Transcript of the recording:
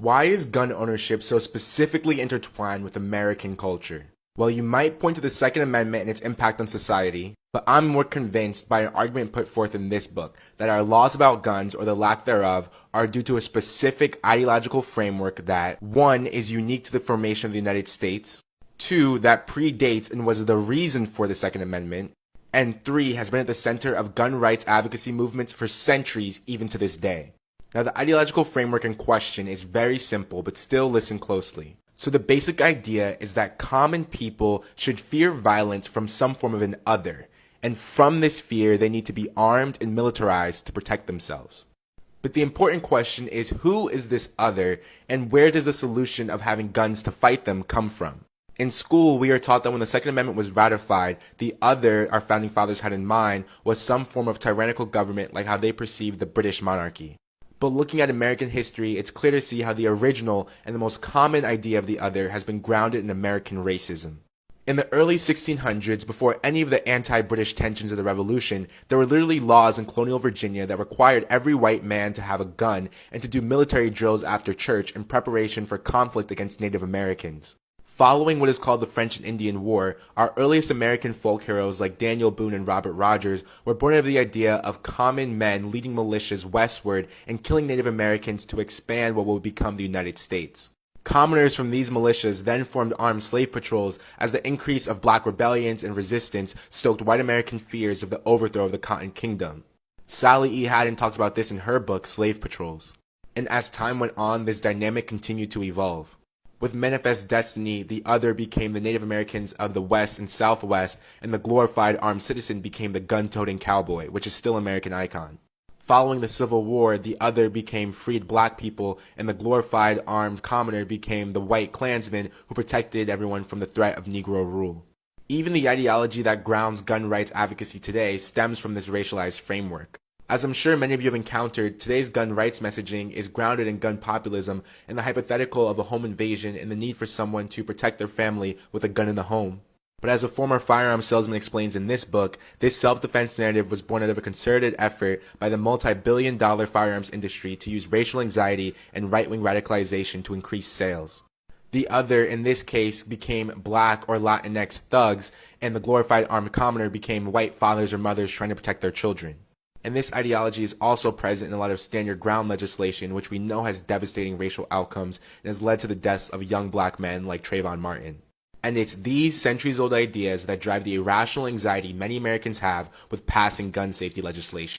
Why is gun ownership so specifically intertwined with American culture? Well, you might point to the Second Amendment and its impact on society, but I'm more convinced by an argument put forth in this book that our laws about guns, or the lack thereof, are due to a specific ideological framework that, 1, is unique to the formation of the United States, 2, that predates and was the reason for the Second Amendment, and 3, has been at the center of gun rights advocacy movements for centuries, even to this day. Now, the ideological framework in question is very simple, but still listen closely. So the basic idea is that common people should fear violence from some form of an other, and from this fear they need to be armed and militarized to protect themselves. But the important question is, who is this other, and where does the solution of having guns to fight them come from? In school, we are taught that when the Second Amendment was ratified, the other our founding fathers had in mind was some form of tyrannical government like how they perceived the British monarchy. But looking at American history, it's clear to see how the original and the most common idea of the other has been grounded in American racism. In the early 1600s, before any of the anti-British tensions of the Revolution, there were literally laws in colonial Virginia that required every white man to have a gun and to do military drills after church in preparation for conflict against Native Americans. Following what is called the French and Indian War, our earliest American folk heroes like Daniel Boone and Robert Rogers were born out of the idea of common men leading militias westward and killing Native Americans to expand what would become the United States. Commoners from these militias then formed armed slave patrols as the increase of black rebellions and resistance stoked white American fears of the overthrow of the Cotton Kingdom. Sally E. Haddon talks about this in her book, Slave Patrols. And as time went on, this dynamic continued to evolve. With Manifest Destiny, the other became the Native Americans of the West and Southwest, and the glorified armed citizen became the gun-toting cowboy, which is still an American icon. Following the Civil War, the other became freed black people, and the glorified armed commoner became the white Klansman who protected everyone from the threat of Negro rule. Even the ideology that grounds gun rights advocacy today stems from this racialized framework. As I'm sure many of you have encountered, today's gun rights messaging is grounded in gun populism and the hypothetical of a home invasion and the need for someone to protect their family with a gun in the home. But as a former firearm salesman explains in this book, this self-defense narrative was born out of a concerted effort by the multi-billion-dollar firearms industry to use racial anxiety and right-wing radicalization to increase sales. The other, in this case, became black or Latinx thugs, and the glorified armed commoner became white fathers or mothers trying to protect their children. And this ideology is also present in a lot of stand your ground legislation, which we know has devastating racial outcomes and has led to the deaths of young black men like Trayvon Martin. And it's these centuries-old ideas that drive the irrational anxiety many Americans have with passing gun safety legislation.